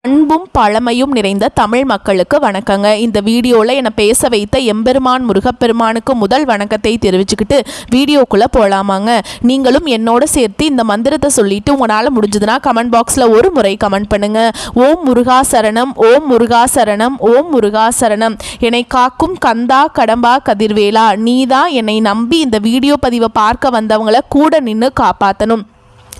அன்பும் பழமையும் நிறைந்த தமிழ் மக்களுக்கு வணக்கங்க. இந்த வீடியோவில் என்னை பேச வைத்த எம்பெருமான் முருகப்பெருமானுக்கு முதல் வணக்கத்தை தெரிவிச்சுக்கிட்டு வீடியோக்குள்ளே போகலாமாங்க. நீங்களும் என்னோட சேர்த்து இந்த மந்திரத்தை சொல்லிட்டு உங்களால் முடிஞ்சதுன்னா கமெண்ட் பாக்ஸில் ஒரு முறை கமெண்ட் பண்ணுங்க. ஓம் முருகா சரணம், ஓம் முருகா சரணம், ஓம் முருகா சரணம். என்னை காக்கும் கந்தா கடம்பா கதிர்வேலா, நீதான் என்னை நம்பி இந்த வீடியோ பதிவை பார்க்க வந்தவங்களை கூட நின்று காப்பாற்றணும்.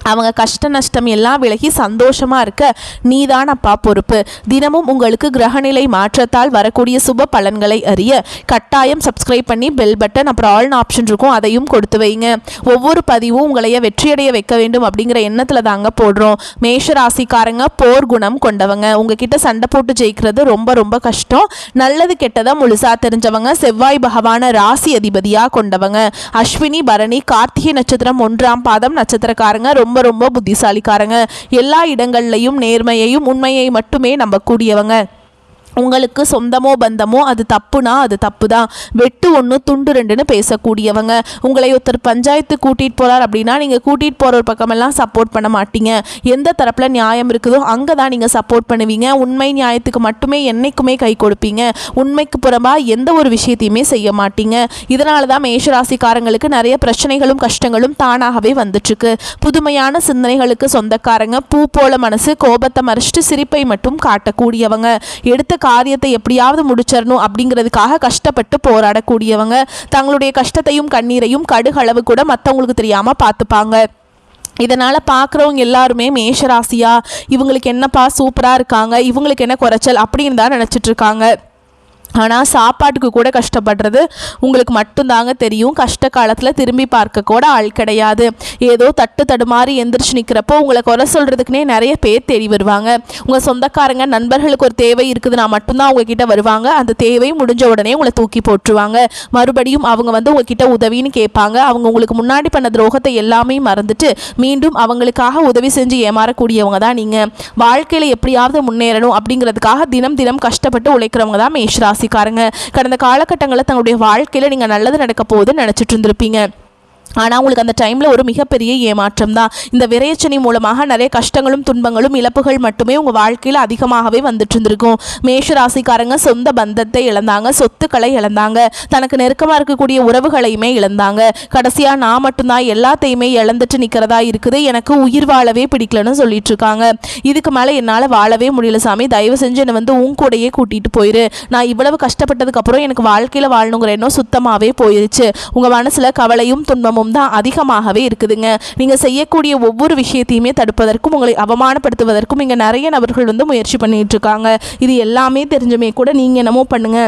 அவங்க கஷ்ட நஷ்டம் எல்லாம் விலகி சந்தோஷமாக இருக்க நீதான் அப்பா பொறுப்பு. தினமும் உங்களுக்கு கிரகநிலை மாற்றத்தால் வரக்கூடிய சுப பலன்களை அறிய கட்டாயம் சப்ஸ்கிரைப் பண்ணி பெல் பட்டன் அப்புறம் ஆல்னு ஆப்ஷன் இருக்கும், அதையும் கொடுத்து வைங்க. ஒவ்வொரு பதிவும் உங்களைய வெற்றியடைய வைக்க வேண்டும் அப்படிங்கிற எண்ணத்தில் தாங்க போடுறோம். மேஷ ராசிக்காரங்க போர் குணம் கொண்டவங்க. உங்ககிட்ட சண்டை போட்டு ஜெயிக்கிறது ரொம்ப ரொம்ப கஷ்டம். நல்லது கெட்டதை முழுசா தெரிஞ்சவங்க. செவ்வாய் பகவான ராசி அதிபதியாக கொண்டவங்க. அஸ்வினி பரணி கார்த்திகை நட்சத்திரம் 1ஆம் பாதம் நட்சத்திரக்காரங்க. ரொம்ப ரொம்ப புத்திசாலிக்காரங்க. எல்லா இடங்கள்லையும் நேர்மையையும் உண்மையை மட்டுமே நம்பக்கூடியவங்க. உங்களுக்கு சொந்தமோ பந்தமோ அது தப்புனா அது தப்பு தான். வெட்டு ஒன்று துண்டு ரெண்டுன்னு பேசக்கூடியவங்க. உங்களை ஒருத்தர் பஞ்சாயத்து கூட்டிகிட்டு போகிறார் அப்படின்னா நீங்கள் கூட்டிகிட்டு போகிற ஒரு பக்கமெல்லாம் சப்போர்ட் பண்ண மாட்டீங்க. எந்த தரப்பில் நியாயம் இருக்குதோ அங்கே தான் நீங்கள் சப்போர்ட் பண்ணுவீங்க. உண்மை நியாயத்துக்கு மட்டுமே என்றைக்குமே கை கொடுப்பீங்க. உண்மைக்கு புறம்பாக எந்த ஒரு விஷயத்தையுமே செய்ய மாட்டீங்க. இதனால தான் மேஷராசிக்காரங்களுக்கு நிறைய பிரச்சனைகளும் கஷ்டங்களும் தானாகவே வந்துட்டுருக்கு. புதுமையான சிந்தனைகளுக்கு சொந்தக்காரங்க. பூ போல மனசு, கோபத்தை மறைச்சிட்டு சிரிப்பை மட்டும் காட்டக்கூடியவங்க. எடுத்த காரியத்தை எப்படியாவது முடிச்சிடணும் அப்படிங்கிறதுக்காக கஷ்டப்பட்டு போராடக்கூடியவங்க. தங்களுடைய கஷ்டத்தையும் கண்ணீரையும் கடுகளவு கூட மற்றவங்களுக்கு தெரியாமல் பார்த்துப்பாங்க. இதனால் பார்க்குறவங்க எல்லாருமே மேஷராசியா இவங்களுக்கு என்னப்பா சூப்பராக இருக்காங்க, இவங்களுக்கு என்ன குறைச்சல் அப்படின்னு தான் நினச்சிட்ருக்காங்க. ஆனால் சாப்பாட்டுக்கு கூட கஷ்டப்படுறது உங்களுக்கு மட்டும்தாங்க தெரியும். கஷ்ட காலத்தில் திரும்பி பார்க்க கூட ஆள் கிடையாது. ஏதோ தட்டு தடுமாறி எந்திரிச்சு நிற்கிறப்போ உங்களை குறை சொல்கிறதுக்குனே நிறைய பேர் தேடி வருவாங்க. உங்கள் சொந்தக்காரங்க நண்பர்களுக்கு ஒரு தேவை இருக்குதுன்னா மட்டும்தான் உங்ககிட்ட வருவாங்க. அந்த தேவை முடிஞ்ச உடனே உங்களை தூக்கி போட்டுருவாங்க. மறுபடியும் அவங்க வந்து உங்ககிட்ட உதவின்னு கேட்பாங்க. அவங்க உங்களுக்கு முன்னாடி பண்ண துரோகத்தை எல்லாமே மறந்துட்டு மீண்டும் அவங்களுக்காக உதவி செஞ்சு ஏமாறக்கூடியவங்க தான் நீங்கள். வாழ்க்கையில் எப்படியாவது முன்னேறணும் அப்படிங்கிறதுக்காக தினம் தினம் கஷ்டப்பட்டு உழைக்கிறவங்க தான் மேஷராசி. கடந்த காலகட்டங்களில் தங்களுடைய வாழ்க்கையில் நீங்கள் நல்லது நடக்க போகுதுன்னு நினச்சிட்டு இருந்திருப்பீங்க. ஆனால் உங்களுக்கு அந்த டைமில் ஒரு மிகப்பெரிய ஏமாற்றம் தான். இந்த விரையச்சனி மூலமாக நிறைய கஷ்டங்களும் துன்பங்களும் இழப்புகள் மட்டுமே உங்கள் வாழ்க்கையில் அதிகமாகவே வந்துட்டு இருந்திருக்கும். மேஷராசிக்காரங்க சொந்த பந்தத்தை இழந்தாங்க, சொத்துக்களை இழந்தாங்க, தனக்கு நெருக்கமாக இருக்கக்கூடிய உறவுகளையுமே இழந்தாங்க. கடைசியாக நான் மட்டும்தான் எல்லாத்தையுமே இழந்துட்டு நிற்கிறதா இருக்குது, எனக்கு உயிர் வாழவே பிடிக்கலன்னு சொல்லிட்டு இருக்காங்க. இதுக்கு மேலே என்னால் வாழவே முடியல சாமி, தயவு செஞ்சு என்னை வந்து உன் கூடையே கூட்டிகிட்டு போயிரு. நான் இவ்வளவு கஷ்டப்பட்டதுக்கப்புறம் எனக்கு வாழ்க்கையில் வாழணுங்கிற எண்ணம் சுத்தமாகவே போயிடுச்சு. உங்கள் மனசில் கவலையும் துன்பமும் தான் அதிகமாகவே இருக்குதுங்க. நீங்க செய்யக்கூடிய ஒவ்வொரு விஷயத்தையுமே தடுப்பதற்கும் உங்களை அவமானப்படுத்துவதற்கும் இங்க நிறைய நபர்கள் வந்து முயற்சி பண்ணிட்டு இருக்காங்க. இது எல்லாமே தெரிஞ்சுமே கூட நீங்க என்னமோ பண்ணுங்க,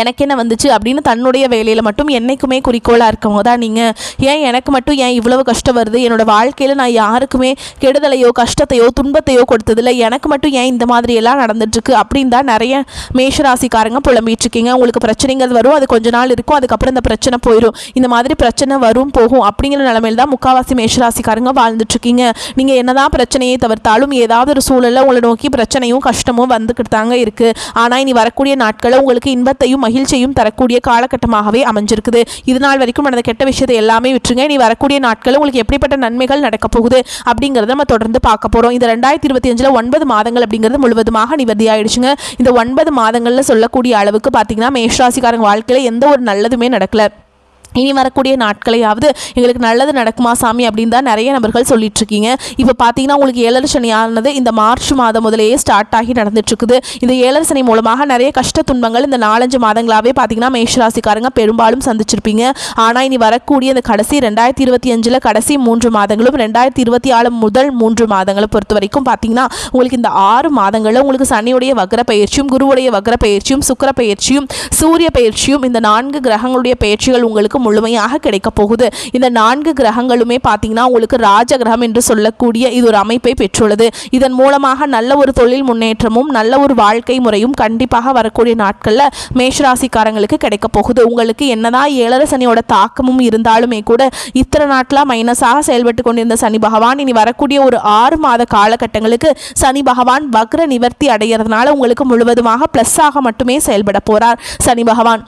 எனக்கு என்ன வந்துச்சு அப்படின்னு தன்னுடைய வேலையில் மட்டும் என்றைக்குமே குறிக்கோளாக இருக்கவங்க தான் நீங்கள். ஏன் எனக்கு மட்டும் ஏன் இவ்வளவு கஷ்டம் வருது, என்னோடய வாழ்க்கையில் நான் யாருக்குமே கெடுதலையோ கஷ்டத்தையோ துன்பத்தையோ கொடுத்ததில்லை, எனக்கு மட்டும் ஏன் இந்த மாதிரியெல்லாம் நடந்துட்டுருக்கு அப்படின்னு தான் நிறைய மேஷராசிக்காரங்க புலம்பிகிட்டு இருக்கீங்க. உங்களுக்கு பிரச்சனைங்கிறது வரும், அது கொஞ்ச நாள் இருக்கும், அதுக்கப்புறம் இந்த பிரச்சனை போயிடும். இந்த மாதிரி பிரச்சனை வரும் போகும் அப்படிங்கிற நிலைமையில் தான் முக்கால்வாசி மேஷராசிக்காரங்க வாழ்ந்துட்டுருக்கீங்க. நீங்கள் என்னதான் பிரச்சனையை தவிர்த்தாலும் ஏதாவது ஒரு சூழலில் உங்களை நோக்கி பிரச்சனையும் கஷ்டமும் வந்துக்கிட்டு தாங்க இருக்குது. ஆனால் இனி வரக்கூடிய நாட்களில் உங்களுக்கு இன்பத்தையும் மகிழ்ச்சியும் தரக்கூடிய காலகட்டமாகவே அமைஞ்சிருக்குது. இது நாள் வரைக்கும் நடந்த கெட்ட விஷயத்தை எல்லாமே விட்டுருங்க. நீ வரக்கூடிய நாட்கள் உங்களுக்கு எப்படிப்பட்ட நன்மைகள் நடக்க போகுது அப்படிங்கிறத நம்ம தொடர்ந்து பார்க்க போறோம். இந்த 2025 9 மாதங்கள் அப்படிங்கிறது முழுவதுமாக நிவர்த்தி ஆயிடுச்சுங்க. இந்த 9 மாதங்கள்ல சொல்லக்கூடிய அளவுக்கு பார்த்தீங்கன்னா மேஷராசிக்காரங்க வாழ்க்கையில எந்த ஒரு நல்லதுமே நடக்கல. இனி வரக்கூடிய நாட்களையாவது எங்களுக்கு நல்லது நடக்குமா சாமி அப்படின்னு தான் நிறைய நபர்கள் சொல்லிட்டு இருக்கீங்க. இப்போ பார்த்தீங்கன்னா உங்களுக்கு ஏழரை சனி ஆனது இந்த மார்ச் மாதம் முதலேயே ஸ்டார்ட் ஆகி நடந்துட்டு இருக்குது. இந்த ஏழரை சனி மூலமாக நிறைய கஷ்ட துன்பங்கள் இந்த 4-5 மாதங்களாகவே பார்த்தீங்கன்னா மேஷராசிக்காரங்க பெரும்பாலும் சந்திச்சிருப்பீங்க. ஆனால் இனி வரக்கூடிய இந்த கடைசி 2025 கடைசி 3 மாதங்களும் 2024 முதல் 3 மாதங்களை பொறுத்த வரைக்கும் பார்த்தீங்கன்னா உங்களுக்கு இந்த 6 மாதங்களில் உங்களுக்கு சனியுடைய வக்ர பயிற்சியும் குருவுடைய வக்ர பயிற்சியும் சுக்கிர பயிற்சியும் சூரிய பயிற்சியும் இந்த 4 கிரகங்களுடைய பயிற்சிகள் உங்களுக்கு முழுமையாக கிடைக்க போகுது. இந்த 4 கிரகங்களுமே பார்த்தீங்கன்னா உங்களுக்கு ராஜ கிரகம் என்று சொல்லக்கூடிய இது ஒரு அமைப்பை பெற்றுள்ளது. இதன் மூலமாக நல்ல ஒரு தொழில் முன்னேற்றமும் நல்ல ஒரு வாழ்க்கை முறையும் கண்டிப்பாக வரக்கூடிய நாட்களில் மேஷராசிக்காரங்களுக்கு கிடைக்க போகுது. உங்களுக்கு என்னதான் ஏழரை சனியோட தாக்கமும் இருந்தாலுமே கூட இத்தனை நாட்களாக மைனஸாக செயல்பட்டு கொண்டிருந்த சனி பகவான் இனி வரக்கூடிய ஒரு 6 மாத காலகட்டங்களுக்கு சனி பகவான் வக்ர நிவர்த்தி அடைகிறதுனால உங்களுக்கு முழுவதுமாக பிளஸ் ஆக மட்டுமே செயல்பட போறார் சனி பகவான்.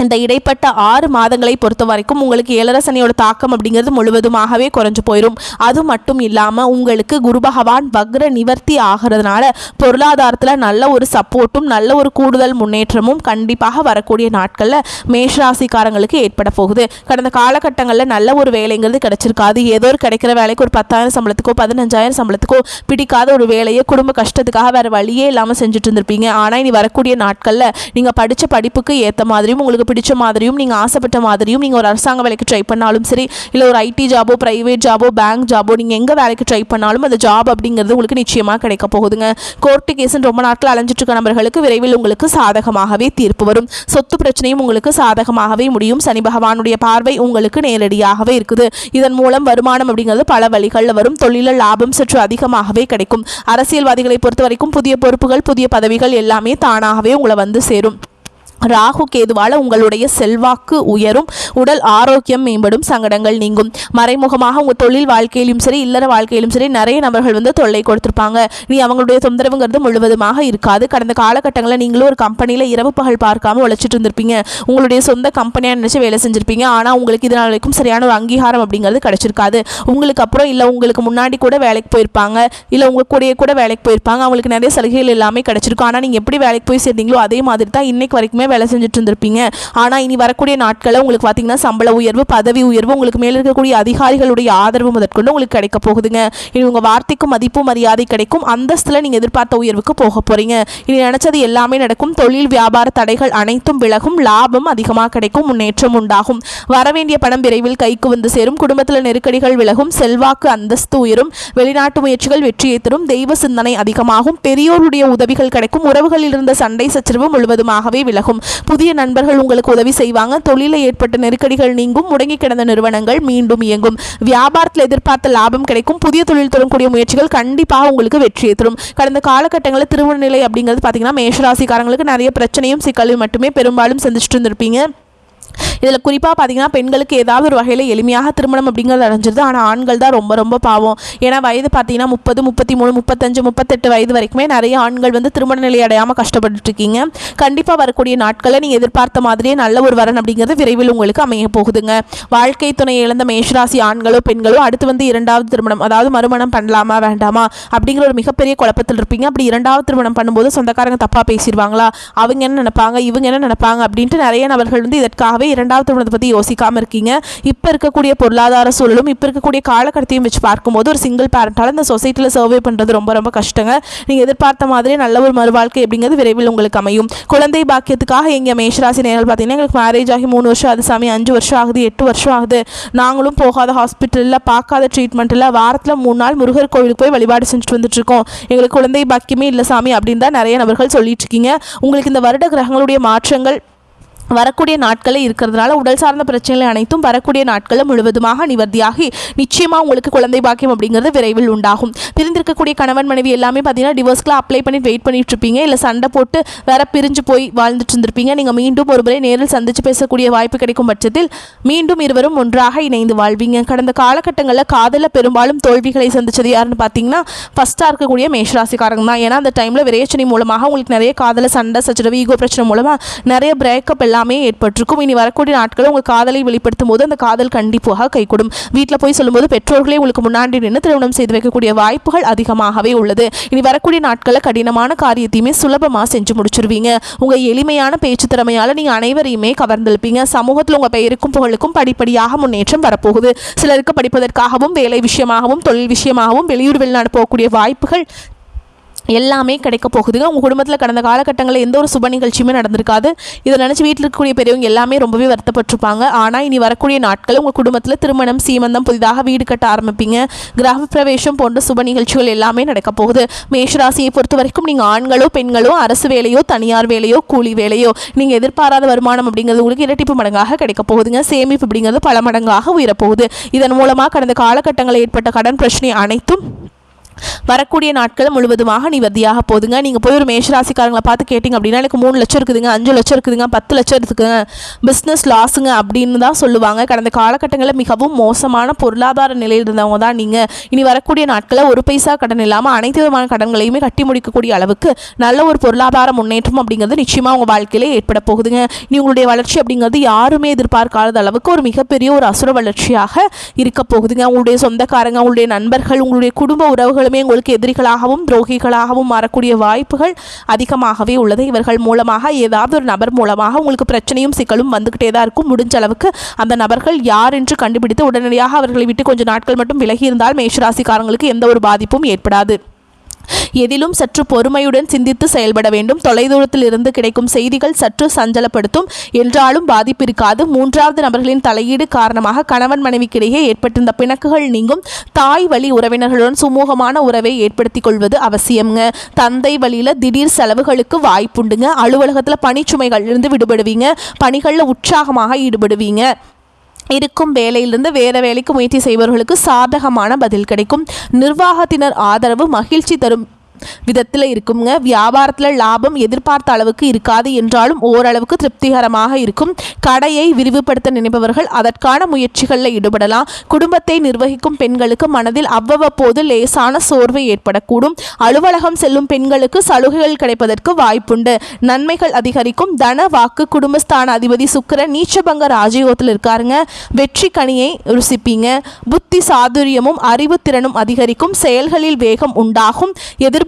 இந்த இடைப்பட்ட 6 மாதங்களை பொறுத்த வரைக்கும் உங்களுக்கு ஏழரை சனியோட தாக்கம் அப்படிங்கிறது முழுவதுமாகவே குறைஞ்சு போயிடும். அது மட்டும் இல்லாமல் உங்களுக்கு குரு பகவான் வக்ர நிவர்த்தி ஆகிறதுனால பொருளாதாரத்தில் நல்ல ஒரு சப்போர்ட்டும் நல்ல ஒரு கூடுதல் முன்னேற்றமும் கண்டிப்பாக வரக்கூடிய நாட்களில் மேஷராசிக்காரங்களுக்கு ஏற்பட போகுது. கடந்த காலகட்டங்களில் நல்ல ஒரு வேலைங்கிறது கிடைச்சிருக்காது. ஏதோ ஒரு கிடைக்கிற வேலைக்கு ஒரு 10,000 சம்பளத்துக்கோ 15,000 சம்பளத்துக்கோ பிடிக்காத ஒரு வேலையை குடும்ப கஷ்டத்துக்காக வேறு வழியே இல்லாமல் செஞ்சுட்டு இருந்திருப்பீங்க. ஆனால் இனி வரக்கூடிய நாட்களில் நீங்கள் படித்த படிப்புக்கு ஏற்ற மாதிரியும் உங்களுக்கு பிடிச்ச மாதிரியும் நீங்கள் ஆசைப்பட்ட மாதிரியும் நீங்கள் ஒரு அரசாங்க வேலைக்கு ட்ரை பண்ணாலும் சரி, இல்லை ஒரு ஐடி ஜாபோ பிரைவேட் ஜாபோ பேங்க் ஜாபோ நீங்கள் எங்கே வேலைக்கு ட்ரை பண்ணாலும் அந்த ஜாப் அப்படிங்கிறது உங்களுக்கு நிச்சயமாக கிடைக்க போகுதுங்க. கோர்ட்டு கேஸுன்னு ரொம்ப நாட்கள் அலைஞ்சிட்டு இருக்க நபர்களுக்கு விரைவில் உங்களுக்கு சாதகமாகவே தீர்ப்பு வரும். சொத்து பிரச்சனையும் உங்களுக்கு சாதகமாகவே முடியும். சனி பகவானுடைய பார்வை உங்களுக்கு நேரடியாகவே இருக்குது. இதன் மூலம் வருமானம் அப்படிங்கிறது பல வழிகளில் வரும். தொழிலில் லாபம் சற்று அதிகமாகவே கிடைக்கும். அரசியல்வாதிகளை பொறுத்த வரைக்கும் புதிய பொறுப்புகள் புதிய பதவிகள் எல்லாமே தானாகவே உங்களை வந்து சேரும். ராகு கேதுவால் உங்களுடைய செல்வாக்கு உயரும், உடல் ஆரோக்கியம் மேம்படும், சங்கடங்கள் நீங்கும். மறைமுகமாக உங்கள் தொழில் வாழ்க்கையிலும் சரி இல்லற வாழ்க்கையிலும் சரி நிறைய நபர்கள் வந்து தொல்லை கொடுத்துருப்பாங்க. நீ அவங்களுடைய தொந்தரவுங்கிறது முழுவதுமாக இருக்காது. கடந்த காலகட்டங்களில் நீங்களும் ஒரு கம்பெனியில் இரவு பகல் பார்க்காம உழைச்சிட்டு இருந்திருப்பீங்க. உங்களுடைய சொந்த கம்பெனியாக நினச்சி வேலை செஞ்சுருப்பீங்க. ஆனால் உங்களுக்கு இதனால் வரைக்கும் சரியான ஒரு அங்கீகாரம் அப்படிங்கிறது கிடைச்சிருக்காது. உங்களுக்கு அப்புறம் இல்லை உங்களுக்கு முன்னாடி கூட வேலைக்கு போயிருப்பாங்க, இல்லை உங்கள் கூடயே கூட வேலைக்கு போயிருப்பாங்க. அவங்களுக்கு நிறைய சலுகைகள் எல்லாமே கிடைச்சிருக்கும். ஆனால் நீங்கள் எப்படி வேலைக்கு போய் சேர்ந்தீங்களோ அதே மாதிரி தான் இன்னைக்கு வரைக்குமே வேலை செஞ்சுட்டு இருந்திருப்பீங்க. ஆனால் இனி வரக்கூடிய நாட்களில் உங்களுக்கு பார்த்தீங்கன்னா சம்பள உயர்வு பதவி உயர்வு உங்களுக்கு மேலே இருக்கக்கூடிய அதிகாரிகளுடைய ஆதரவு முதற்கொண்டு உங்களுக்கு கிடைக்க போகுதுங்க. இனி உங்கள் வார்த்தைக்கும் மதிப்பு மரியாதை கிடைக்கும். அந்தஸ்தில் நீங்கள் எதிர்பார்த்த உயர்வுக்கு போக போகிறீங்க. இனி நினச்சது எல்லாமே நடக்கும். தொழில் வியாபார தடைகள் அனைத்தும் விலகும். லாபம் அதிகமாக கிடைக்கும். முன்னேற்றம் உண்டாகும். வரவேண்டிய பணம் விரைவில் கைக்கு வந்து சேரும். குடும்பத்தில் நெருக்கடிகள் விலகும். செல்வாக்கு அந்தஸ்து உயரும். வெளிநாட்டு முயற்சிகள் வெற்றியை தரும். தெய்வ சிந்தனை அதிகமாகும். பெரியோருடைய உதவிகள் கிடைக்கும். உறவுகளில் இருந்த சண்டை சச்சரவு முழுவதுமாகவே விலகும். புதிய நண்பர்கள் உங்களுக்கு உதவி செய்வாங்க. தொழிலில் ஏற்பட்ட நெருக்கடிகள் நீங்கும். முடங்கி கிடந்த நிறுவனங்கள் மீண்டும் இயங்கும். வியாபாரத்தில் எதிர்பார்த்த லாபம் கிடைக்கும். புதிய தொழில் தொடங்கக்கூடிய முயற்சிகள் கண்டிப்பாக உங்களுக்கு வெற்றியை தரும். கடந்த காலகட்டங்களில் திருமண நிலை அப்படிங்கிறது பார்த்தீங்கன்னா மேஷராசிக்காரங்களுக்கு நிறைய பிரச்சனையும் சிக்கலையும் மட்டுமே பெரும்பாலும் சந்திச்சுட்டு இருந்திருப்பீங்க. இதில் குறிப்பாக பார்த்தீங்கன்னா பெண்களுக்கு ஏதாவது ஒரு வகையில் எளிமையாக திருமணம் அப்படிங்கிறது அடைஞ்சிருது. ஆனால் ஆண்கள் தான் ரொம்ப ரொம்ப பாவம். ஏன்னா வயது பார்த்தீங்கன்னா 30, 33, 35, 38 வயது வரைக்குமே நிறைய ஆண்கள் வந்து திருமண நிலை அடையாமல் கஷ்டப்பட்டு இருக்கீங்க. கண்டிப்பாக வரக்கூடிய நாட்களில் நீங்கள் எதிர்பார்த்த மாதிரியே நல்ல ஒரு வரன் அப்படிங்கிறது விரைவில் உங்களுக்கு அமைய போகுதுங்க. வாழ்க்கை துணை இழந்த மேஷராசி ஆண்களோ பெண்களோ அடுத்து வந்து 2வது திருமணம் அதாவது மறுமணம் பண்ணலாமா வேண்டாமா அப்படிங்கிற ஒரு மிகப்பெரிய குழப்பத்தில் இருப்பீங்க. அப்படி 2வது திருமணம் பண்ணும்போது சொந்தக்காரங்க தப்பாக பேசிடுவாங்களா, அவங்க என்ன நினைப்பாங்க, இவங்க என்ன நினைப்பாங்க அப்படின்ட்டு நிறைய நபர்கள் வந்து இதற்காகவே 2வது திருமணத்தை பற்றி யோசிக்காமல் இருக்கீங்க. இப்போ இருக்கக்கூடிய பொருளாதார சூழலும் இப்போ இருக்கக்கூடிய காலகட்டத்தையும் வச்சு பார்க்கும்போது ஒரு சிங்கிள் பேரண்டால் இந்த சொசைட்டியில் சர்வே பண்ணுறது ரொம்ப ரொம்ப கஷ்டங்க. நீங்கள் எதிர்பார்த்த மாதிரி நல்ல ஒரு மறுவாழ்க்கை அப்படிங்கிறது விரைவில் உங்களுக்கு அமையும். குழந்தை பாக்கியத்துக்காக எங்கள் மேஷராசி நேரில் பார்த்தீங்கன்னா எங்களுக்கு மேரேஜ் ஆகி 3 வருஷம் ஆகுது சாமி, 5 வருஷம் ஆகுது, 8 வருஷம் ஆகுது, நாங்களும் போகாத ஹாஸ்பிட்டலில் பார்க்காத ட்ரீட்மெண்ட்டில் வாரத்தில் 3 நாள் முருகர் கோவிலுக்கு போய் வழிபாடு செஞ்சுட்டு வந்துட்டு இருக்கோம். எங்களுக்கு குழந்தை பாக்கியமே இல்லை சாமி அப்படின்னு தான் நிறைய நபர்கள் சொல்லிட்டு இருக்கீங்க. உங்களுக்கு இந்த வருட கிரகங்களுடைய மாற்றங்கள் வரக்கூடிய நாட்களில் இருக்கிறதுனால உடல் சார்ந்த பிரச்சனைகள் அனைத்தும் வரக்கூடிய நாட்களில் முழுவதுமாக நிவர்த்தியாகி நிச்சயமாக உங்களுக்கு குழந்தை பாக்கியம் அப்படிங்கிறது விரைவில் உண்டாகும். பிரிந்திருக்கக்கூடிய கணவன் மனைவி எல்லாமே பார்த்தீங்கன்னா டிவோர்ஸ்க்குலாம் அப்ளை பண்ணி வெயிட் பண்ணிட்டு இருப்பீங்க. இல்லை சண்டை போட்டு வேற பிரிஞ்சு போய் வாழ்ந்துட்டு இருந்திருப்பீங்க. நீங்கள் மீண்டும் ஒரு முறை நேரில் சந்தித்து பேசக்கூடிய வாய்ப்பு கிடைக்கும் பட்சத்தில் மீண்டும் இருவரும் ஒன்றாக இணைந்து வாழ்வீங்க. கடந்த காலகட்டங்களில் காதலில் பெரும்பாலும் தோல்விகளை சந்திச்சது யாருன்னு பார்த்தீங்கன்னா ஃபஸ்ட்டாக இருக்கக்கூடிய மேஷராசிக்காரங்க தான். ஏன்னா அந்த டைமில் விரைச்சனை மூலமாக உங்களுக்கு நிறைய காதல சண்டை சச்சரவு ஈகோ பிரச்சனை மூலமாக நிறைய பிரேக்கப் எல்லாமே ஏற்பட்டிருக்கும். இனி வரக்கூடிய நாட்களில் உங்கள் காதலை வெளிப்படுத்தும் போது அந்த காதல் கண்டிப்பாக கைகூடும். வீட்டில் போய் சொல்லும்போது பெற்றோர்களே உங்களுக்கு முன்னாடி நின்று திருமணம் செய்து வைக்கக்கூடிய வாய்ப்புகள் அதிகமாகவே உள்ளது. இனி வரக்கூடிய நாட்களில் கடினமான காரியத்தையுமே சுலபமாக செஞ்சு முடிச்சிருவீங்க. உங்கள் எளிமையான பேச்சு திறமையால் நீங்கள் அனைவரையுமே கவர்ந்திருப்பீங்க. சமூகத்தில் உங்கள் பெயருக்கும் புகழுக்கும் படிப்படியாக முன்னேற்றம் வரப்போகுது. சிலருக்கு படிப்பதற்காகவும் வேலை விஷயமாகவும் தொழில் விஷயமாகவும் வெளியூர் வெளிநாடு போகக்கூடிய வாய்ப்புகள் எல்லாமே கிடைக்க போகுதுங்க. உங்கள் குடும்பத்தில் கடந்த காலகட்டங்களில் எந்த ஒரு சுப நிகழ்ச்சியுமே நடந்திருக்காது. இதை நினச்சி வீட்டில் இருக்கக்கூடிய பெரியவங்க எல்லாமே ரொம்பவே வருத்தப்பட்டிருப்பாங்க. ஆனால் இனி வரக்கூடிய நாட்கள் உங்கள் குடும்பத்தில் திருமணம் சீமந்தம் புதிதாக வீடு கட்ட ஆரம்பிப்பீங்க. கிரக பிரவேசம் போன்ற சுப நிகழ்ச்சிகள் எல்லாமே நடக்க போகுது. மேஷராசியை பொறுத்த வரைக்கும் நீங்கள் ஆண்களோ பெண்களோ அரசு வேலையோ தனியார் வேலையோ கூலி வேலையோ நீங்கள் எதிர்பாராத வருமானம் அப்படிங்கிறது உங்களுக்கு இரட்டிப்பு மடங்காக கிடைக்க போகுதுங்க. சேமிப்பு அப்படிங்கிறது பல மடங்காக உயரப்போகுது. இதன் மூலமாக கடந்த காலகட்டங்களில் ஏற்பட்ட கடன் பிரச்சனை அனைத்தும் வரக்கூடிய நாட்கள் முழுவதுமாக நிவர்த்தியாக போதுங்க. நீங்கள் போய் ஒரு மேஷராசிக்காரங்களை பார்த்து கேட்டிங்க அப்படின்னா எனக்கு 3 லட்சம் இருக்குதுங்க, 5 லட்சம் இருக்குதுங்க, 10 லட்சம் இருக்குதுங்க, பிஸ்னஸ் லாஸுங்க அப்படின்னு தான் சொல்லுவாங்க. கடந்த காலகட்டங்களில் மிகவும் மோசமான பொருளாதார நிலையில் இருந்தவங்க தான் நீங்கள். இனி வரக்கூடிய நாட்களில் ஒரு பைசா கடன் இல்லாமல் அனைத்து விதமான கடன்களையுமே கட்டி முடிக்கக்கூடிய அளவுக்கு நல்ல ஒரு பொருளாதார முன்னேற்றம் அப்படிங்கிறது நிச்சயமாக உங்கள் வாழ்க்கையிலே ஏற்பட போகுதுங்க. இனி உங்களுடைய வளர்ச்சி அப்படிங்கிறது யாருமே எதிர்பார்க்காத அளவுக்கு ஒரு மிகப்பெரிய ஒரு அசுர வளர்ச்சியாக இருக்க போகுதுங்க. உங்களுடைய சொந்தக்காரங்க, உங்களுடைய நண்பர்கள், உங்களுடைய குடும்ப உறவுகளுமே உங்களுக்கு எதிரிகளாகவும் துரோகிகளாகவும் மாறக்கூடிய வாய்ப்புகள் அதிகமாகவே உள்ளது. இவர்கள் மூலமாக ஏதாவது ஒரு நபர் மூலமாக உங்களுக்கு பிரச்சனையும் சிக்கலும் வந்துகிட்டே தான் இருக்கும். முடிஞ்ச அளவுக்கு அந்த நபர்கள் யார் என்று கண்டுபிடித்து உடனடியாக அவர்களை விட்டு கொஞ்சம் நாட்கள் மட்டும் விலகி இருந்தால் மேஷராசிக்காரங்களுக்கு எந்த ஒரு பாதிப்பும் ஏற்படாது. எதிலும் சற்று பொறுமையுடன் சிந்தித்து செயல்பட வேண்டும். தொலைதூரத்தில் இருந்து கிடைக்கும் செய்திகள் சற்று சஞ்சலப்படுத்தும் என்றாலும் பாதிப்பு இருக்காது. 3வது நபர்களின் தலையீடு காரணமாக கணவன் மனைவிக்கிடையே ஏற்பட்டிருந்த பிணக்குகள் நீங்கும். தாய் வழி உறவினர்களுடன் சுமூகமான உறவை ஏற்படுத்திக் கொள்வது அவசியம்ங்க. தந்தை வழியில் திடீர் செலவுகளுக்கு வாய்ப்புண்டுங்க. அலுவலகத்தில் பணிச்சுமைகள் இருந்து விடுபடுவீங்க. பணிகளில் உற்சாகமாக ஈடுபடுவீங்க. இருக்கும் வேலையிலிருந்து வேறு வேலைக்கு முயற்சி செய்பவர்களுக்கு சாதகமான பதில் கிடைக்கும். நிர்வாகத்தினர் ஆதரவு மகிழ்ச்சி தரும் விதத்தில் இருக்குங்க. வியாபாரத்தில் லாபம் எதிர்பார்த்த அளவுக்கு இருக்காது என்றாலும் ஓரளவுக்கு திருப்திகரமாக இருக்கும். கடையை விரிவுபடுத்த நினைப்பவர்கள் அதற்கான முயற்சிகளில் ஈடுபடலாம். குடும்பத்தை நிர்வகிக்கும் பெண்களுக்கு மனதில் அவ்வப்போது லேசான சோர்வு ஏற்படக்கூடும். அலுவலகம் செல்லும் பெண்களுக்கு சலுகைகள் கிடைப்பதற்கு வாய்ப்புண்டு. நன்மைகள் அதிகரிக்கும். தன வாக்கு குடும்பஸ்தான அதிபதி சுக்கிரன் நீச்சபங்க ராஜயோகத்தில் இருக்காருங்க. வெற்றி கனியை ருசிப்பீங்க. புத்தி சாதுரியமும் அறிவு திறனும் அதிகரிக்கும். செயல்களில் வேகம் உண்டாகும். எதிர்பார்ப்பும்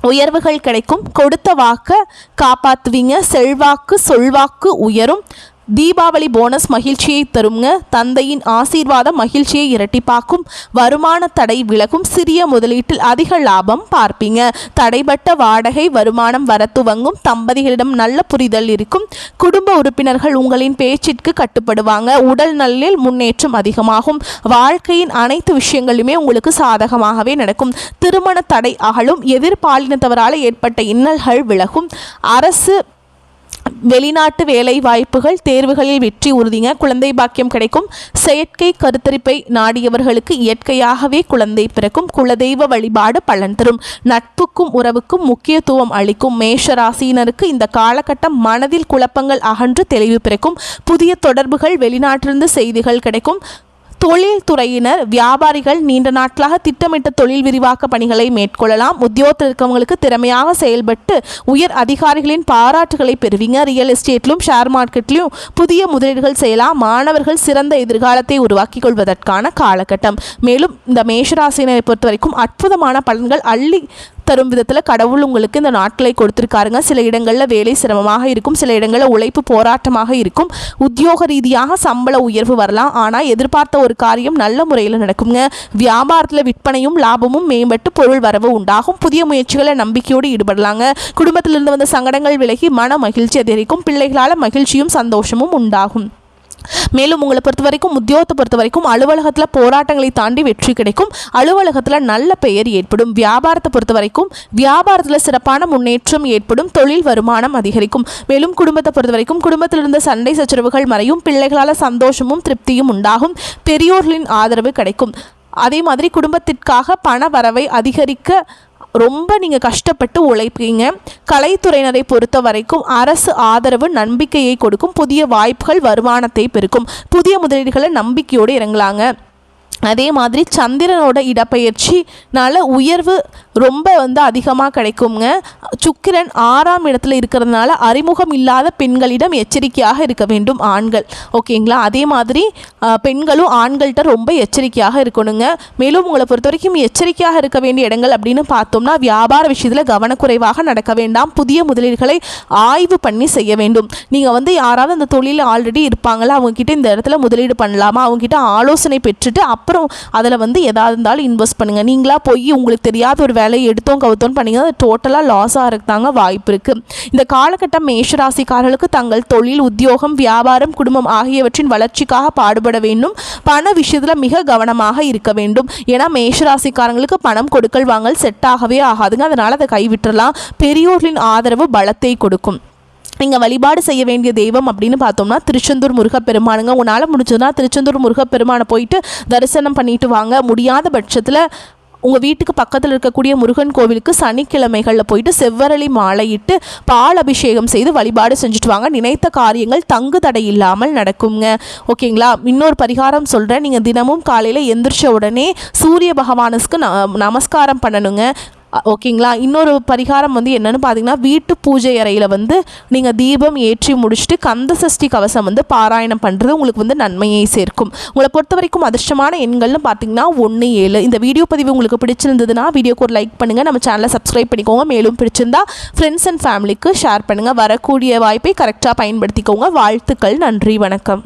உயர்வுகள் கிடைக்கும். கொடுத்த வாக்க காப்பாற்றுவீங்க. செல்வாக்கு சொல்வாக்கு உயரும். தீபாவளி போனஸ் மகிழ்ச்சியை தருங்க. தந்தையின் ஆசீர்வாதம் மகிழ்ச்சியை இரட்டிப்பாக்கும். வருமான தடை விலகும். சிறிய முதலீட்டில் அதிக லாபம் பார்ப்பீங்க. தடைபட்ட வாடகை வருமானம் வர துவங்கும். தம்பதிகளிடம் நல்ல புரிதல் இருக்கும். குடும்ப உறுப்பினர்கள் உங்களின் பேச்சிற்கு கட்டுப்படுவாங்க. உடல் நலில் முன்னேற்றம் அதிகமாகும். வாழ்க்கையின் அனைத்து விஷயங்களுமே உங்களுக்கு சாதகமாகவே நடக்கும். திருமண தடை அகலும். எதிர்பாலினத்தவரால் ஏற்பட்ட இன்னல்கள் விலகும். அரசு வெளிநாட்டு வேலை வாய்ப்புகள் தேர்வுகளில் வெற்றி உறுதிங்க. குழந்தை பாக்கியம் கிடைக்கும். செயற்கை கருத்தரிப்பை நாடியவர்களுக்கு இயற்கையாகவே குழந்தை பிறக்கும். குலதெய்வ வழிபாடு பலன் தரும். நட்புக்கும் உறவுக்கும் முக்கியத்துவம் அளிக்கும். மேஷராசியினருக்கு இந்த காலகட்டம் மனதில் குழப்பங்கள் அகன்று தெளிவு பிறக்கும். புதிய தொடர்புகள், வெளிநாட்டிலிருந்து செய்திகள் கிடைக்கும். தொழில் துறையினர் வியாபாரிகள் நீண்ட நாட்களாக திட்டமிட்ட தொழில் விரிவாக்க பணிகளை மேற்கொள்ளலாம். உத்தியோகத்தில் இருக்கவங்களுக்கு திறமையாக செயல்பட்டு உயர் அதிகாரிகளின் பாராட்டுகளை பெறுவீங்க. ரியல் எஸ்டேட்லும் ஷேர் மார்க்கெட்லையும் புதிய முதலீடுகள் செய்யலாம். மாணவர்கள் சிறந்த எதிர்காலத்தை உருவாக்கிக் கொள்வதற்கான காலகட்டம். மேலும் இந்த மேஷராசினரை பொறுத்த வரைக்கும் அற்புதமான பலன்கள் அள்ளி தரும் விதத்தில் கடவுள் உங்களுக்கு இந்த நாட்களை கொடுத்துருக்காருங்க. சில இடங்களில் வேலை சிரமமாக இருக்கும். சில இடங்களில் உழைப்பு போராட்டமாக இருக்கும். உத்தியோக ரீதியாக சம்பள உயர்வு வரலாம். ஆனால் எதிர்பார்த்த ஒரு காரியம் நல்ல முறையில் நடக்குங்க. வியாபாரத்தில் விற்பனையும் லாபமும் மேம்பட்டு பொருள் வரவு உண்டாகும். புதிய முயற்சிகளை நம்பிக்கையோடு ஈடுபடலாங்க. குடும்பத்திலிருந்து வந்த சங்கடங்கள் விலகி மன மகிழ்ச்சி அதிகரிக்கும். பிள்ளைகளால் மகிழ்ச்சியும் சந்தோஷமும் உண்டாகும். மேலும் உங்களை பொறுத்த வரைக்கும் உத்தியோகத்தை பொறுத்த வரைக்கும் அலுவலகத்தில் போராட்டங்களை தாண்டி வெற்றி கிடைக்கும். அலுவலகத்தில் நல்ல பெயர் ஏற்படும். வியாபாரத்தை பொறுத்த வரைக்கும் வியாபாரத்தில் சிறப்பான முன்னேற்றம் ஏற்படும். தொழில் வருமானம் அதிகரிக்கும். மேலும் குடும்பத்தை பொறுத்த வரைக்கும் குடும்பத்தில் இருந்த சண்டை சச்சரவுகள் மறையும். பிள்ளைகளால் சந்தோஷமும் திருப்தியும் உண்டாகும். பெரியோர்களின் ஆதரவு கிடைக்கும். அதே மாதிரி குடும்பத்திற்காக பண வரவை அதிகரிக்க ரொம்ப நீங்கள் கஷ்டப்பட்டு உழைப்பீங்க. கலைத்துறையினரை பொறுத்த வரைக்கும் அரசு ஆதரவு நம்பிக்கையை கொடுக்கும். புதிய வாய்ப்புகள் வருமானத்தை பெருக்கும். புதிய முதலீடுகளை நம்பிக்கையோடு இறங்கலாங்க. அதே மாதிரி சந்திரனோட இடப்பெயர்ச்சினால உயர்வு ரொம்ப அதிகமாக கிடைக்குங்க. சுக்கிரன் 6ஆம் இடத்துல இருக்கிறதுனால அறிமுகம் இல்லாத பெண்களிடம் எச்சரிக்கையாக இருக்க வேண்டும் ஆண்கள். ஓகேங்களா? அதே மாதிரி பெண்களும் ஆண்கள்கிட்ட ரொம்ப எச்சரிக்கையாக இருக்கணுங்க. மேலும் உங்களை பொறுத்த வரைக்கும் எச்சரிக்கையாக இருக்க வேண்டிய இடங்கள் அப்படின்னு பார்த்தோம்னா வியாபார விஷயத்தில் கவனக்குறைவாக நடக்க வேண்டாம். புதிய முதலீடுகளை ஆய்வு பண்ணி செய்ய வேண்டும். நீங்கள் யாராவது அந்த தொழிலில் ஆல்ரெடி இருப்பாங்களா, அவங்கக்கிட்ட இந்த இடத்துல முதலீடு பண்ணலாமா, அவங்ககிட்ட ஆலோசனை பெற்றுட்டு அப்புறம் அதில் எதாவது இருந்தாலும் இன்வெஸ்ட் பண்ணுங்கள். நீங்களாக போய் உங்களுக்கு தெரியாத ஒரு வேலையை எடுத்தோம் கவுத்தோன்னு பண்ணிங்கன்னா அது டோட்டலாக லாஸ் ஆகிறதுக்கு வாய்ப்பு இருக்குது. இந்த காலகட்டம் மேஷராசிக்காரர்களுக்கு தங்கள் தொழில், உத்தியோகம், வியாபாரம், குடும்பம் ஆகியவற்றின் வளர்ச்சிக்காக பாடுபட வேண்டும். பண விஷயத்தில் மிக கவனமாக இருக்க வேண்டும். ஏன்னா மேஷராசிக்காரங்களுக்கு பணம் கொடுக்கல் வாங்கல் செட் ஆகவே ஆகாதுங்க. அதனால் அதை கைவிட்டுறலாம். பெரியோர்களின் ஆதரவு பலத்தை கொடுக்கும். நீங்கள் வழிபாடு செய்ய வேண்டிய தெய்வம் அப்படின்னு பார்த்தோம்னா திருச்செந்தூர் முருகப்பெருமானுங்க. உங்களால் முடிஞ்சதுன்னா திருச்செந்தூர் முருகப்பெருமானை போயிட்டு தரிசனம் பண்ணிட்டு வாங்க. முடியாத பட்சத்தில் உங்கள் வீட்டுக்கு பக்கத்தில் இருக்கக்கூடிய முருகன் கோவிலுக்கு சனிக்கிழமைகளில் போயிட்டு செவ்வரளி மாலையிட்டு பால் அபிஷேகம் செய்து வழிபாடு செஞ்சுட்டு வாங்க. நினைத்த காரியங்கள் தங்கு தடை இல்லாமல் நடக்குங்க. ஓகேங்களா? இன்னொரு பரிகாரம் சொல்கிறேன். நீங்கள் தினமும் காலையில் எந்திரிச்ச உடனே சூரிய பகவானுக்கு நமஸ்காரம் பண்ணணுங்க. ஓகேங்களா? இன்னொரு பரிகாரம் வந்து என்னென்னு பார்த்தீங்கன்னா, வீட்டு பூஜை அறையில் வந்து நீங்கள் தீபம் ஏற்றி முடிச்சுட்டு கந்த சஷ்டி கவசம் வந்து பாராயணம் பண்ணுறது உங்களுக்கு வந்து நன்மையை சேர்க்கும். உங்களை பொறுத்த வரைக்கும் அதிர்ஷ்டமான எண்கள்னு பார்த்தீங்கன்னா 1, 7. இந்த வீடியோ பதிவு உங்களுக்கு பிடிச்சிருந்ததுன்னா வீடியோக்கு ஒரு லைக் பண்ணுங்கள், நம்ம சேனலை சப்ஸ்கிரைப் பண்ணிக்கோங்க. மேலும் பிடிச்சிருந்தா ஃப்ரெண்ட்ஸ் அண்ட் ஃபேமிலிக்கு ஷேர் பண்ணுங்கள். வரக்கூடிய வாய்ப்பை கரெக்டாக பயன்படுத்திக்கோங்க. வாழ்த்துக்கள். நன்றி. வணக்கம்.